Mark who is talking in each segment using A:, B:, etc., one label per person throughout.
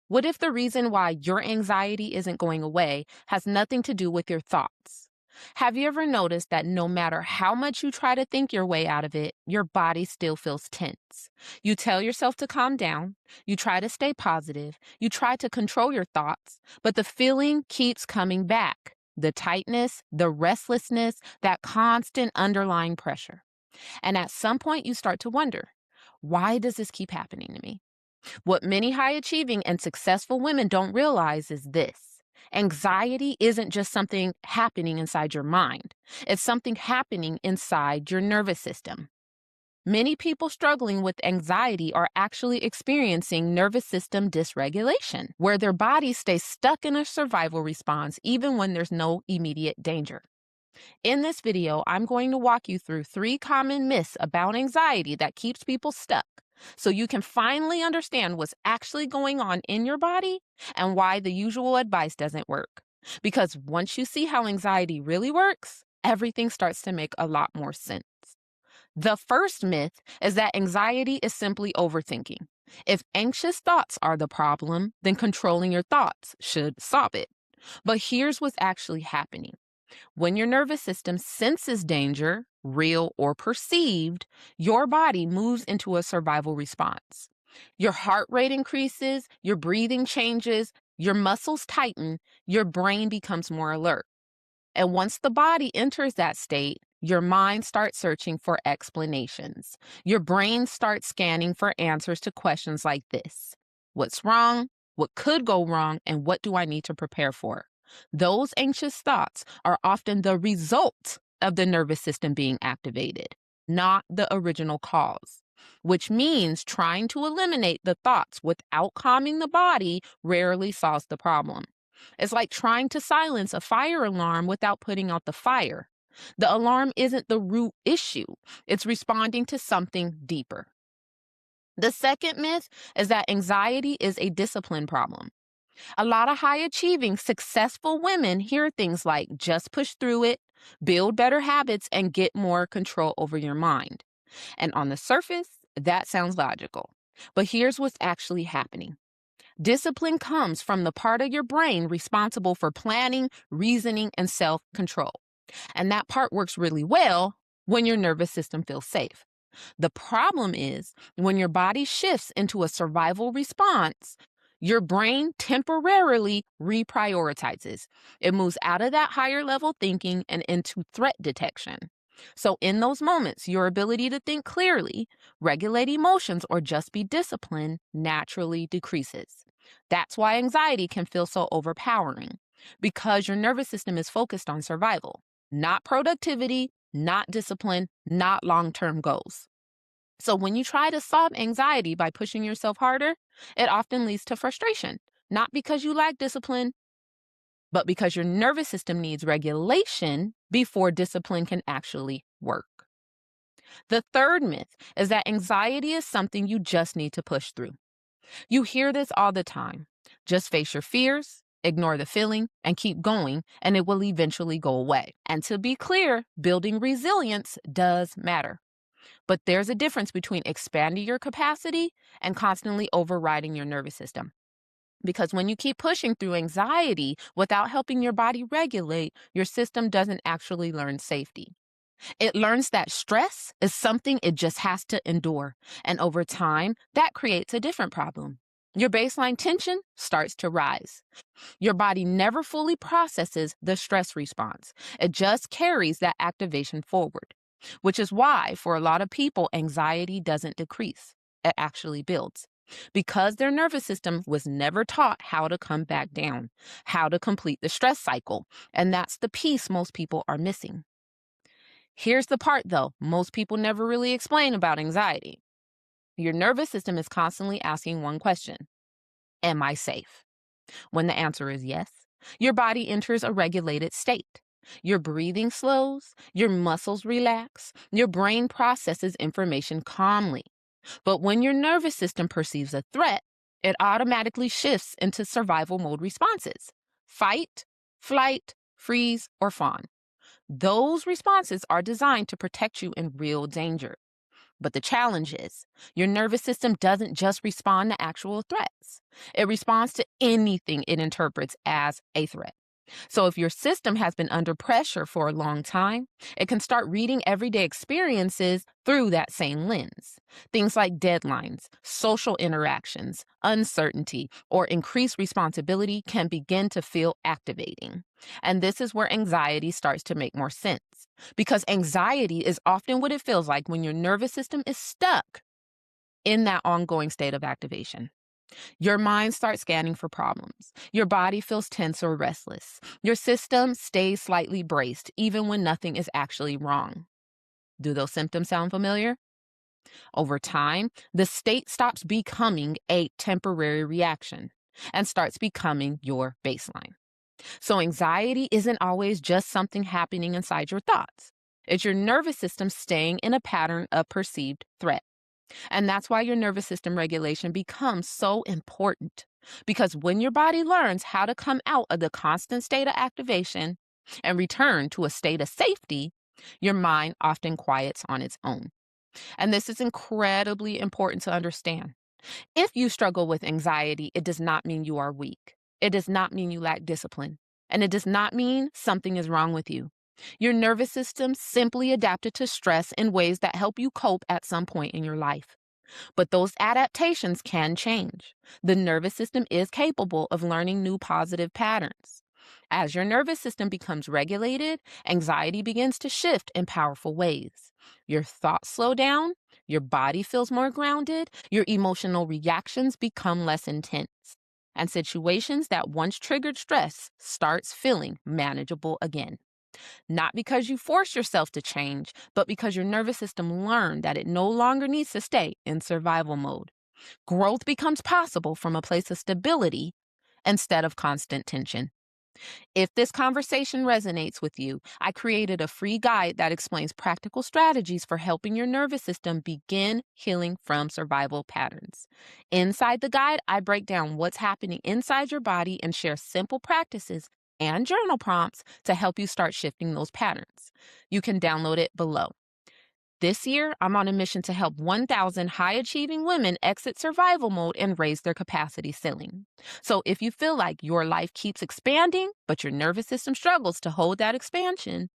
A: What if the reason why your anxiety isn't going away has nothing to do with your thoughts? Have you ever noticed that no matter how much you try to think your way out of it, your body still feels tense? You tell yourself to calm down, you try to stay positive, you try to control your thoughts, but the feeling keeps coming back. The tightness, the restlessness, that constant underlying pressure. And at some point, you start to wonder, why does this keep happening to me? What many high achieving and successful women don't realize is this: anxiety isn't just something happening inside your mind, it's something happening inside your nervous system. Many people struggling with anxiety are actually experiencing nervous system dysregulation, where their bodies stay stuck in a survival response even when there's no immediate danger. In this video, I'm going to walk you through 3 common myths about anxiety that keeps people stuck so you can finally understand what's actually going on in your body and why the usual advice doesn't work. Because once you see how anxiety really works, everything starts to make a lot more sense. The first myth is that anxiety is simply overthinking. If anxious thoughts are the problem, then controlling your thoughts should solve it. But here's what's actually happening. When your nervous system senses danger, real or perceived, your body moves into a survival response. Your heart rate increases, your breathing changes, your muscles tighten, your brain becomes more alert. And once the body enters that state, your mind starts searching for explanations. Your brain starts scanning for answers to questions like this: what's wrong? What could go wrong? And what do I need to prepare for? Those anxious thoughts are often the result of the nervous system being activated, not the original cause, which means trying to eliminate the thoughts without calming the body rarely solves the problem. It's like trying to silence a fire alarm without putting out the fire. The alarm isn't the root issue, it's responding to something deeper. The second myth is that anxiety is a discipline problem. A lot of high achieving, successful women hear things like just push through it, build better habits, and get more control over your mind. And on the surface, that sounds logical. But here's what's actually happening. Discipline comes from the part of your brain responsible for planning, reasoning, and self control. And that part works really well when your nervous system feels safe. The problem is when your body shifts into a survival response, your brain temporarily reprioritizes. It moves out of that higher level thinking and into threat detection. So, in those moments, your ability to think clearly, regulate emotions, or just be disciplined naturally decreases. That's why anxiety can feel so overpowering, because your nervous system is focused on survival, not productivity, not discipline, not long term goals. So when you try to solve anxiety by pushing yourself harder, it often leads to frustration, not because you lack discipline, but because your nervous system needs regulation before discipline can actually work. The third myth is that anxiety is something you just need to push through. You hear this all the time. Just face your fears, ignore the feeling, and keep going, and it will eventually go away. And to be clear, building resilience does matter. But there's a difference between expanding your capacity and constantly overriding your nervous system. Because when you keep pushing through anxiety without helping your body regulate, your system doesn't actually learn safety. It learns that stress is something it just has to endure. And over time, that creates a different problem. Your baseline tension starts to rise. Your body never fully processes the stress response. It just carries that activation forward, which is why for a lot of people, anxiety doesn't decrease. It actually builds because their nervous system was never taught how to come back down, how to complete the stress cycle. And that's the piece most people are missing. Here's the part, though, most people never really explain about anxiety. Your nervous system is constantly asking one question: am I safe? When the answer is yes, your body enters a regulated state. Your breathing slows, your muscles relax, your brain processes information calmly. But when your nervous system perceives a threat, it automatically shifts into survival mode responses: fight, flight, freeze, or fawn. Those responses are designed to protect you in real danger. But the challenge is your nervous system doesn't just respond to actual threats, it responds to anything it interprets as a threat. So, if your system has been under pressure for a long time, it can start reading everyday experiences through that same lens. Things like deadlines, social interactions, uncertainty, or increased responsibility can begin to feel activating. And this is where anxiety starts to make more sense. Because anxiety is often what it feels like when your nervous system is stuck in that ongoing state of activation. Your mind starts scanning for problems. Your body feels tense or restless. Your system stays slightly braced, even when nothing is actually wrong. Do those symptoms sound familiar? Over time, the state stops becoming a temporary reaction and starts becoming your baseline. So, anxiety isn't always just something happening inside your thoughts, it's your nervous system staying in a pattern of perceived threat. And that's why your nervous system regulation becomes so important. Because when your body learns how to come out of the constant state of activation and return to a state of safety, your mind often quiets on its own. And this is incredibly important to understand. If you struggle with anxiety, it does not mean you are weak. It does not mean you lack discipline. And it does not mean something is wrong with you. Your nervous system simply adapted to stress in ways that help you cope at some point in your life. But those adaptations can change. The nervous system is capable of learning new positive patterns. As your nervous system becomes regulated, anxiety begins to shift in powerful ways. Your thoughts slow down, your body feels more grounded, your emotional reactions become less intense. And situations that once triggered stress starts feeling manageable again. Not because you force yourself to change, but because your nervous system learned that it no longer needs to stay in survival mode. Growth becomes possible from a place of stability instead of constant tension. If this conversation resonates with you, I created a free guide that explains practical strategies for helping your nervous system begin healing from survival patterns. Inside the guide, I break down what's happening inside your body and share simple practices and journal prompts to help you start shifting those patterns. You can download it below. This year, I'm on a mission to help 1,000 high achieving women exit survival mode and raise their capacity ceiling. So, if you feel like your life keeps expanding, but your nervous system struggles to hold that expansion,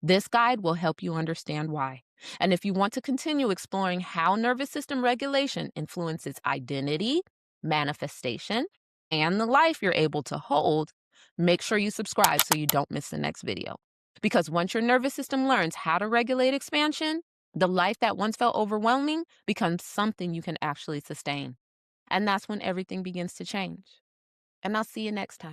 A: this guide will help you understand why. And if you want to continue exploring how nervous system regulation influences identity, manifestation, and the life you're able to hold, make sure you subscribe so you don't miss the next video. Because once your nervous system learns how to regulate expansion, the life that once felt overwhelming becomes something you can actually sustain. And that's when everything begins to change. And I'll see you next time.